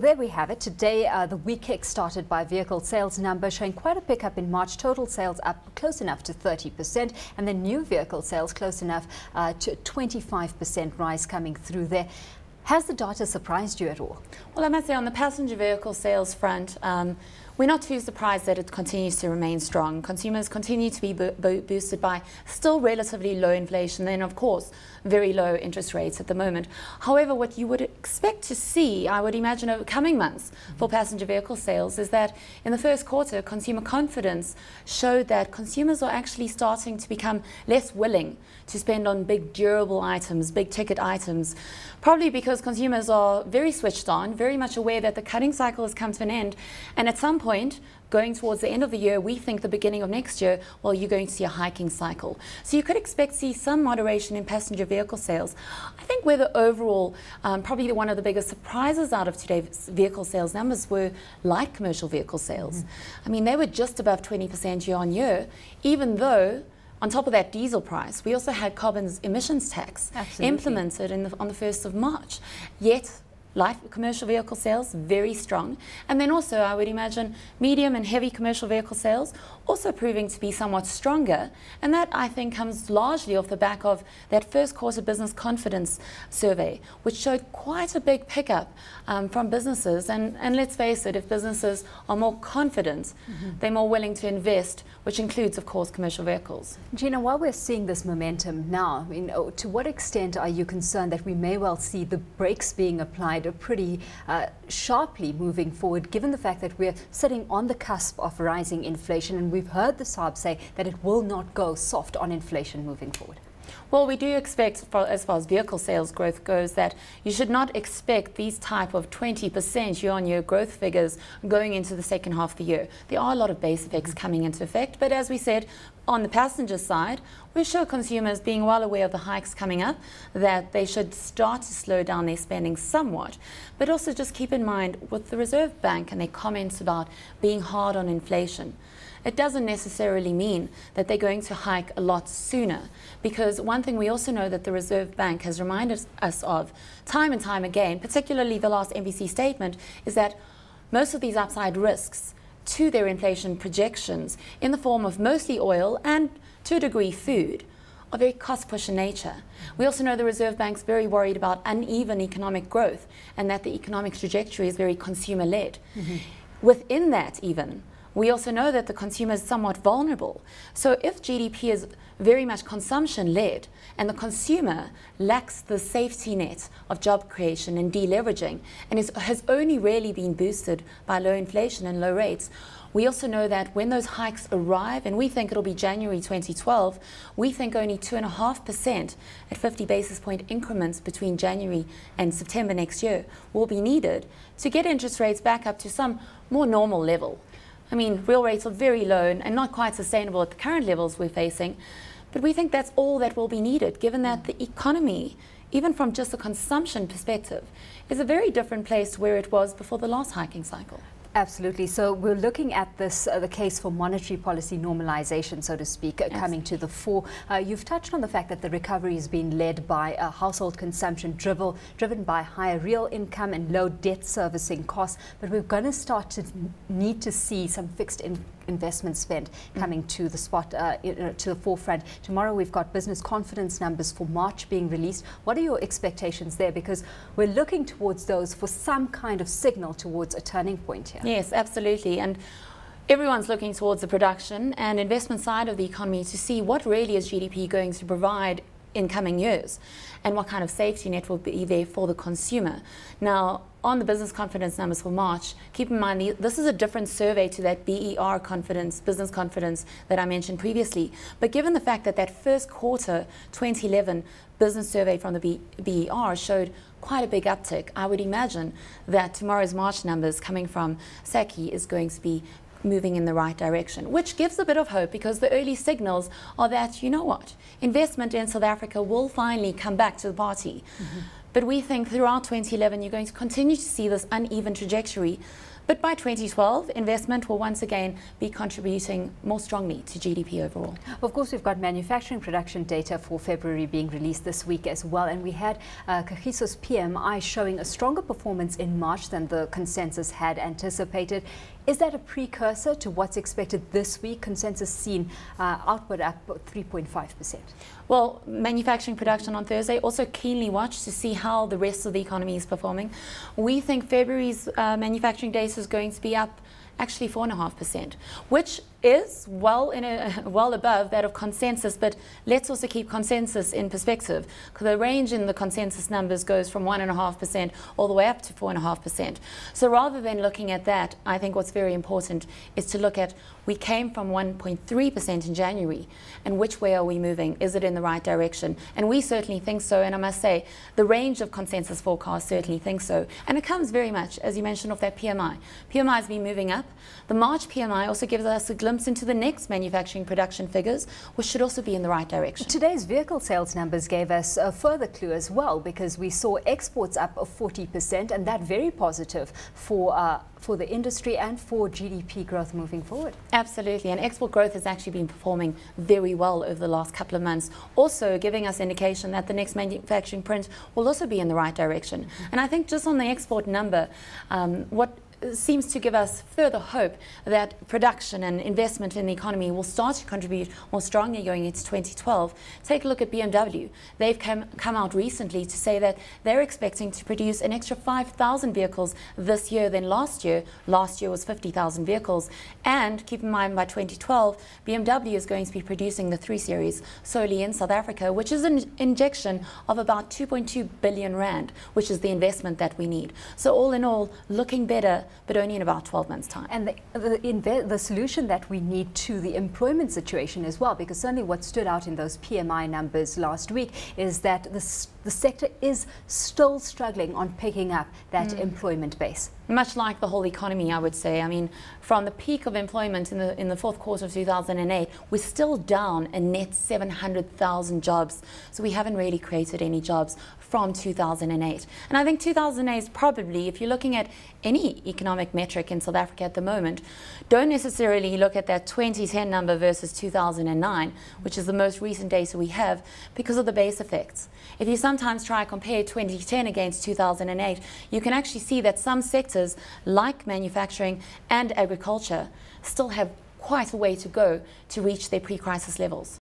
There we have it. Today, the week kick-started by vehicle sales numbers showing quite a pickup in March. Total sales up close enough to 30%, and then new vehicle sales close enough to 25% rise coming through there. Has the data surprised you at all? Well, I must say on the passenger vehicle sales front, we're not too surprised that it continues to remain strong. Consumers continue to be boosted by still relatively low inflation and, of course, very low interest rates at the moment. However, what you would expect to see, I would imagine, over coming months for passenger vehicle sales is that in the first quarter, consumer confidence showed that consumers are actually starting to become less willing to spend on big durable items, big ticket items, probably because consumers are very switched on, very much aware that the cutting cycle has come to an end, and at some point, going towards the end of the year, we think the beginning of next year, well, you're going to see a hiking cycle. So you could expect to see some moderation in passenger vehicle sales. I think where the overall, probably one of the biggest surprises out of today's vehicle sales numbers were light commercial vehicle sales. I mean, they were just above 20% year on year, even though on top of that diesel price, we also had carbon emissions tax implemented on the 1st of March. Yet, light commercial vehicle sales, very strong. And then also, I would imagine, medium and heavy commercial vehicle sales also proving to be somewhat stronger. And that, I think, comes largely off the back of that first quarter business confidence survey, which showed quite a big pickup from businesses. And let's face it, if businesses are more confident, they're more willing to invest, which includes, of course, commercial vehicles. Gina, while we're seeing this momentum now, to what extent are you concerned that we may well see the brakes being applied pretty sharply moving forward, given the fact that we're sitting on the cusp of rising inflation, and we've heard the SARB say that it will not go soft on inflation moving forward? Well, we do expect, as far as vehicle sales growth goes, that you should not expect these type of 20% year-on-year growth figures going into the second half of the year. There are a lot of base effects coming into effect, but as we said, on the passenger side, we're sure consumers, being well aware of the hikes coming up, that they should start to slow down their spending somewhat. But also just keep in mind, with the Reserve Bank and their comments about being hard on inflation, it doesn't necessarily mean that they're going to hike a lot sooner, because one thing we also know that the Reserve Bank has reminded us of time and time again, particularly the last MPC statement, is that most of these upside risks to their inflation projections in the form of mostly oil and to a degree food are very cost push in nature. We also know the Reserve Bank's very worried about uneven economic growth and that the economic trajectory is very consumer led. Within that even, we also know that the consumer is somewhat vulnerable. So if GDP is very much consumption-led and the consumer lacks the safety net of job creation and deleveraging and has only really been boosted by low inflation and low rates, we also know that when those hikes arrive, and we think it'll be January 2012, we think only 2.5% at 50 basis point increments between January and September next year will be needed to get interest rates back up to some more normal level. I mean, real rates are very low and not quite sustainable at the current levels we're facing, but we think that's all that will be needed, given that the economy, even from just a consumption perspective, is a very different place to where it was before the last hiking cycle. Absolutely. So we're looking at this, the case for monetary policy normalization, so to speak, coming to the fore. You've touched on the fact that the recovery has been led by household consumption driven by higher real income and low debt servicing costs. But we're going to start to need to see some fixed investment spend coming to the to the forefront. Tomorrow we've got business confidence numbers for March being released. What are your expectations there? Because we're looking towards those for some kind of signal towards a turning point here. Yes, absolutely. And everyone's looking towards the production and investment side of the economy to see what really is GDP going to provide in coming years and what kind of safety net will be there for the consumer. Now, on the business confidence numbers for March, keep in mind this is a different survey to that BER confidence, business confidence that I mentioned previously. But given the fact that that first quarter 2011 business survey from the BER showed quite a big uptick, I would imagine that tomorrow's March numbers coming from SACI is going to be moving in the right direction, which gives a bit of hope, because the early signals are that, you know what, investment in South Africa will finally come back to the party. But we think throughout 2011 you're going to continue to see this uneven trajectory. But by 2012, investment will once again be contributing more strongly to GDP overall. Of course, we've got manufacturing production data for February being released this week as well, and we had Kagiso's PMI showing a stronger performance in March than the consensus had anticipated. Is that a precursor to what's expected this week? Consensus seen output up 3.5%. Well, manufacturing production on Thursday also keenly watched to see how the rest of the economy is performing. We think February's manufacturing data is going to be up actually 4.5%, which is well above that of consensus, but let's also keep consensus in perspective, because the range in the consensus numbers goes from 1.5% all the way up to 4.5%. So rather than looking at that, I think what's very important is to look at, we came from 1.3% in January, and which way are we moving? Is it in the right direction? And we certainly think so, and I must say, the range of consensus forecasts certainly think so. And it comes very much, as you mentioned, off that PMI. PMI has been moving up. The March PMI also gives us a glimpse into the next manufacturing production figures, which should also be in the right direction. Today's vehicle sales numbers gave us a further clue as well, because we saw exports up 40%, and that very positive for the industry and for GDP growth moving forward. Absolutely, and export growth has actually been performing very well over the last couple of months, also giving us indication that the next manufacturing print will also be in the right direction. And I think just on the export number, what seems to give us further hope that production and investment in the economy will start to contribute more strongly going into 2012. Take a look at BMW. They've come out recently to say that they're expecting to produce an extra 5,000 vehicles this year than last year. Last year was 50,000 vehicles. And keep in mind, by 2012, BMW is going to be producing the 3 Series solely in South Africa, which is an injection of about 2.2 billion rand, which is the investment that we need. So all in all, looking better, but only in about 12 months' time. And the solution that we need to the employment situation as well, because certainly what stood out in those PMI numbers last week is that the sector is still struggling on picking up that employment base. Much like the whole economy, I would say. I mean, from the peak of employment in the fourth quarter of 2008, we're still down a net 700,000 jobs. So we haven't really created any jobs from 2008. And I think 2008 is probably, if you're looking at any economic metric in South Africa at the moment, don't necessarily look at that 2010 number versus 2009, which is the most recent data we have, because of the base effects. If you sometimes try to compare 2010 against 2008, you can actually see that some sectors like manufacturing and agriculture still have quite a way to go to reach their pre-crisis levels.